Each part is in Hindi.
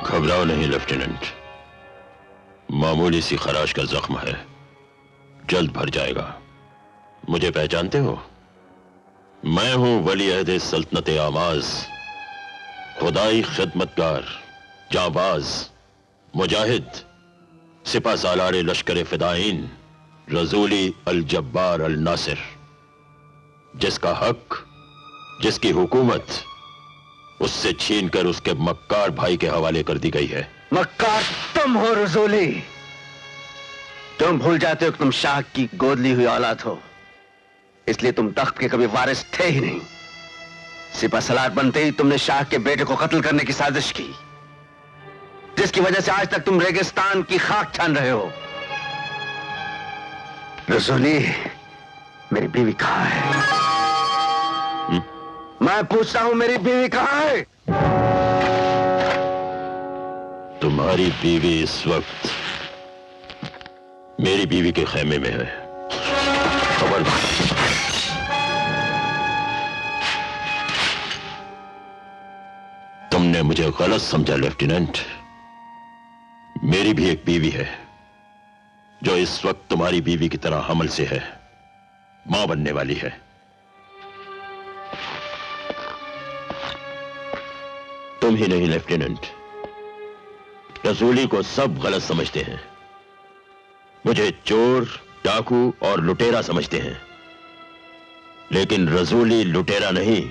घबराओ नहीं लेफ्टिनेंट, मामूली सी खराश का जख्म है, जल्द भर जाएगा। मुझे पहचानते हो? मैं हूं वली अहद सल्तनत आमाज, खुदाई खिदमतगार, जाबाज, मुजाहिद, सिपा सालार लश्कर फिदाइन, रसूली अल जब्बार अल नासिर, जिसका हक, जिसकी हुकूमत उससे छीनकर उसके मक्कार भाई के हवाले कर दी गई है। मक्कार तुम हो रसूली। तुम भूल जाते हो कि तुम शाह की गोद ली हुई औलाद हो, इसलिए तुम तख्त के कभी वारिस थे ही नहीं। सिपा सलार बनते ही तुमने शाह के बेटे को कत्ल करने की साजिश की, जिसकी वजह से आज तक तुम रेगिस्तान की खाक छान रहे हो। रसूली, मेरी बीवी कहां है? मैं पूछता हूं, मेरी बीवी कहां है? तुम्हारी बीवी इस वक्त मेरी बीवी के खेमे में है। खबरदार। तुमने मुझे गलत समझा लेफ्टिनेंट। मेरी भी एक बीवी है जो इस वक्त तुम्हारी बीवी की तरह हमल से है, मां बनने वाली है। तुम ही नहीं लेफ्टिनेंट, रसूली को सब गलत समझते हैं। मुझे चोर, डाकू और लुटेरा समझते हैं, लेकिन रसूली लुटेरा नहीं,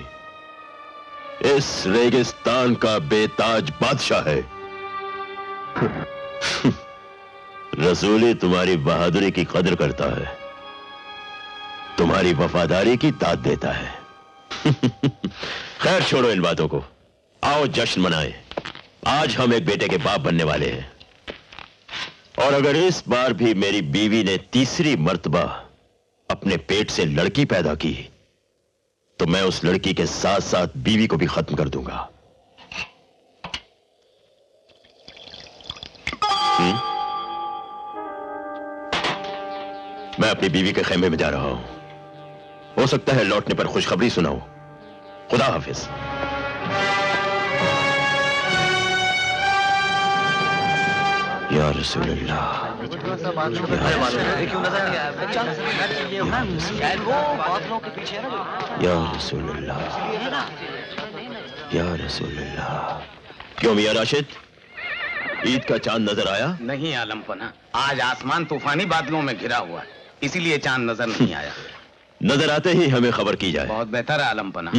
इस रेगिस्तान का बेताज बादशाह है। रसूली तुम्हारी बहादुरी की कदर करता है, तुम्हारी वफादारी की दाद देता है। खैर छोड़ो इन बातों को, आओ जश्न मनाएं। आज हम एक बेटे के बाप बनने वाले हैं, और अगर इस बार भी मेरी बीवी ने तीसरी मर्तबा अपने पेट से लड़की पैदा की तो मैं उस लड़की के साथ साथ बीवी को भी खत्म कर दूंगा। मैं अपनी बीवी के खेमे में जा रहा हूं, हो सकता है लौटने पर खुशखबरी सुनाऊं। खुदा हाफिज। या रसूलल्लाह, या रसूलल्लाह, या रसूलल्लाह। क्यों मियां राशिद, ईद का चांद नजर आया? नहीं आलम पना, आज आसमान तूफानी बादलों में घिरा हुआ है, इसीलिए चांद नजर नहीं आया। नजर आते ही हमें खबर की जाए। बहुत बेहतर है आलम पना।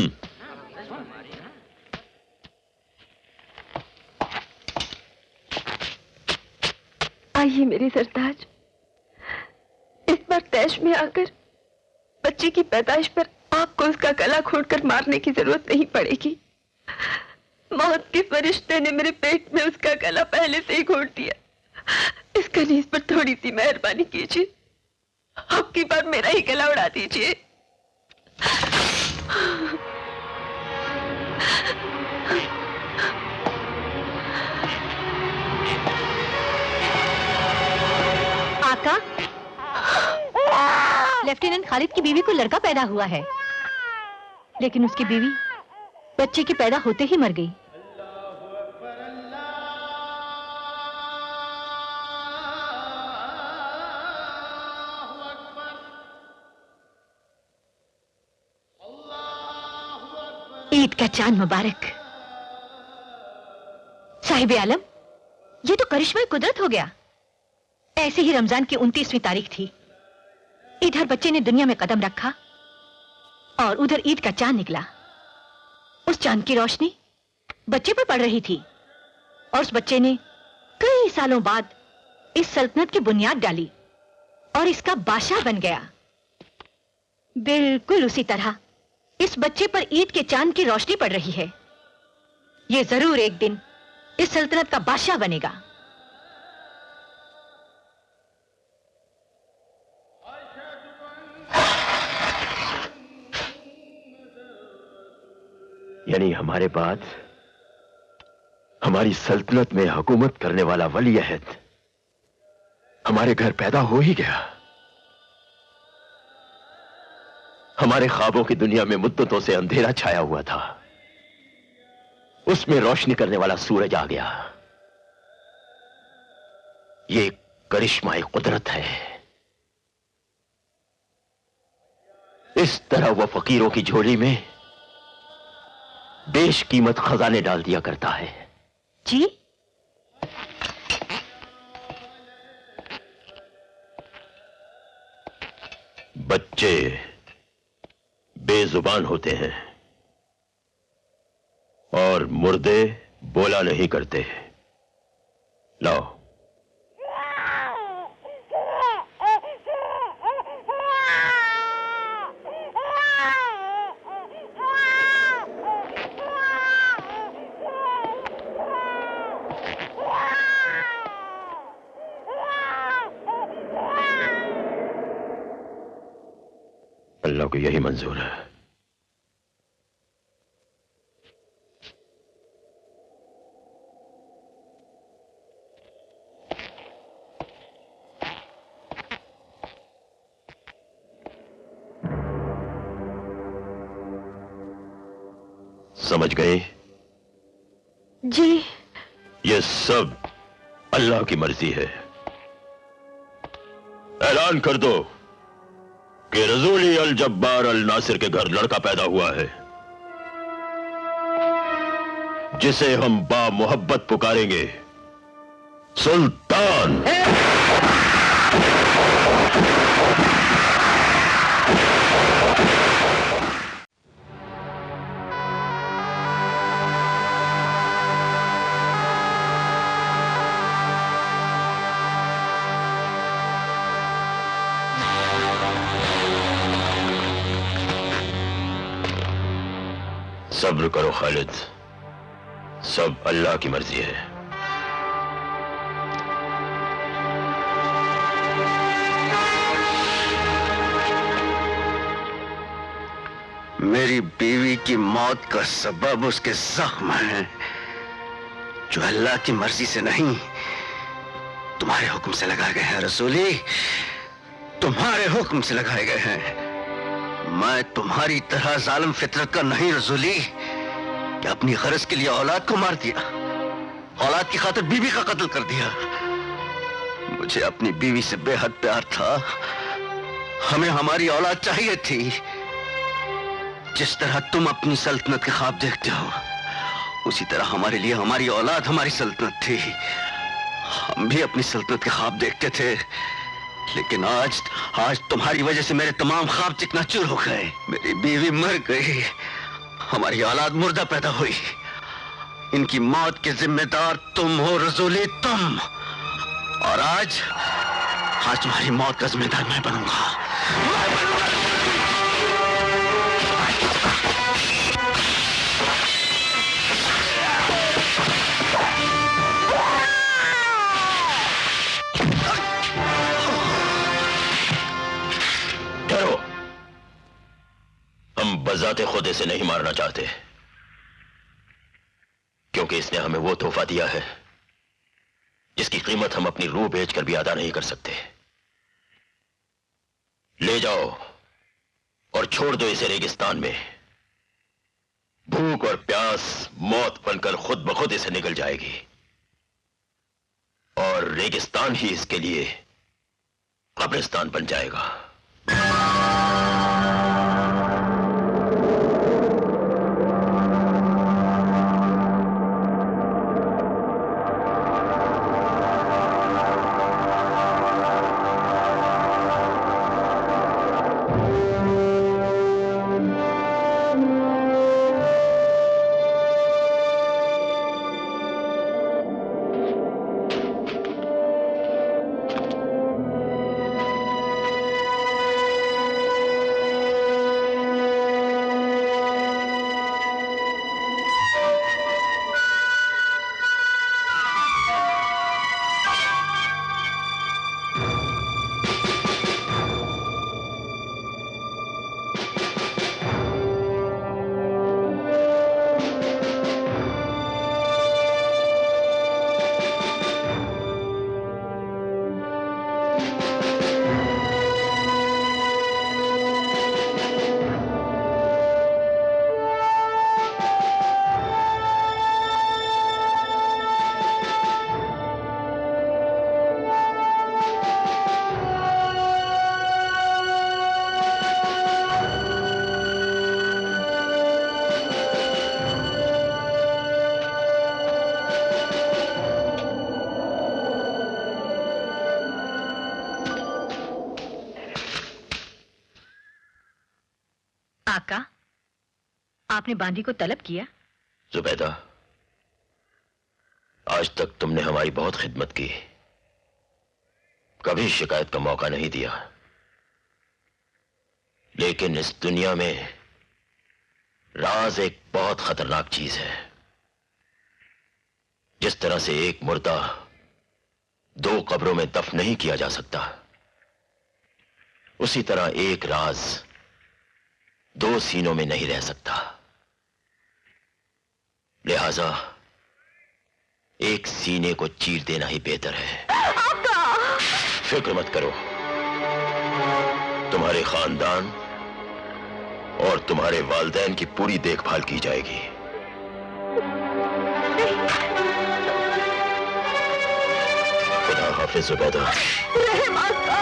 आइए मेरे सरताज, इस बार तैश में आकर बच्चे की पैदाइश पर आपको उसका गला घोंटकर मारने की जरूरत नहीं पड़ेगी। मौत के फरिश्ते ने मेरे पेट में उसका गला पहले से ही घोंट दिया। इस कनीज पर थोड़ी सी मेहरबानी कीजिए, आपकी बार मेरा ही गला उड़ा दीजिए। आका, लेफ्टिनेंट खालिद की बीवी को लड़का पैदा हुआ है, लेकिन उसकी बीवी बच्चे के पैदा होते ही मर गई। ईद का चांद मुबारक। साहिब आलम, ये तो करिश्मा कुदरत हो गया। ऐसे ही रमजान की 29वीं तारीख थी, इधर बच्चे ने दुनिया में कदम रखा और उधर ईद का चांद निकला। उस चांद की रोशनी बच्चे पर पड़ रही थी और उस बच्चे ने कई सालों बाद इस सल्तनत की बुनियाद डाली और इसका बादशाह बन गया। बिल्कुल उसी तरह इस बच्चे पर ईद के चांद की रोशनी पड़ रही है। ये जरूर एक दिन इस सल्तनत का बादशाह बनेगा। यानी हमारे बाद हमारी सल्तनत में हुकूमत करने वाला वली अहद हमारे घर पैदा हो ही गया। हमारे ख्वाबों की दुनिया में मुद्दतों से अंधेरा छाया हुआ था, उसमें रोशनी करने वाला सूरज आ गया। ये करिश्माई कुदरत है। इस तरह वह फकीरों की झोली में बेशकीमत खजाने डाल दिया करता है। जी? बच्चे बेजुबान होते हैं और मुर्दे बोला नहीं करते। लाओ। अल्लाह को यही मंजूर है। समझ गए? जी। ये सब अल्लाह की मर्जी है। ऐलान कर दो कि रसूली अल जब्बार अल नासिर के घर लड़का पैदा हुआ है, जिसे हम बा मोहब्बत पुकारेंगे सुल्तान। सब्र करो खालिद, सब अल्लाह की मर्जी है। मेरी बीवी की मौत का सबब उसके जख्म है, जो अल्लाह की मर्जी से नहीं तुम्हारे हुक्म से लगाए गए हैं। रसूली, तुम्हारे हुक्म से लगाए गए हैं। मैं तुम्हारी तरह जालिम फितरत का नहीं रसूली, कि अपनी गरज के लिए औलाद को मार दिया, औलाद की खातिर बीवी का कत्ल कर दिया। मुझे अपनी बीवी से बेहद प्यार था, हमें हमारी औलाद चाहिए थी। जिस तरह तुम अपनी सल्तनत के ख्वाब देखते हो, उसी तरह हमारे लिए हमारी औलाद हमारी सल्तनत थी। हम भी अपनी सल्तनत के ख्वाब देखते थे, लेकिन आज तुम्हारी वजह से मेरे तमाम ख्वाब चिकनाचूर हो गए। मेरी बीवी मर गई, हमारी औलाद मुर्दा पैदा हुई। इनकी मौत के जिम्मेदार तुम हो रसूली, तुम। और आज तुम्हारी मौत का जिम्मेदार मैं बनूंगा। हम बजाते खुद इसे नहीं मारना चाहते, क्योंकि इसने हमें वो तोहफा दिया है जिसकी कीमत हम अपनी रूह बेचकर भी अदा नहीं कर सकते। ले जाओ और छोड़ दो इसे रेगिस्तान में। भूख और प्यास मौत बनकर खुद ब खुद इसे निकल जाएगी, और रेगिस्तान ही इसके लिए कब्रिस्तान बन जाएगा। आका, आपने बांदी को तलब किया? जुबैदा, आज तक तुमने हमारी बहुत खिदमत की, कभी शिकायत का मौका नहीं दिया। लेकिन इस दुनिया में राज एक बहुत खतरनाक चीज है। जिस तरह से एक मुर्दा 2 कब्रों में दफन नहीं किया जा सकता, उसी तरह एक राज 2 सीनों में नहीं रह सकता। लिहाजा एक सीने को चीर देना ही बेहतर है। फिक्र मत करो, तुम्हारे खानदान और तुम्हारे वालिदैन की पूरी देखभाल की जाएगी। खुदा हाफिज जुबैदा। रहम आका।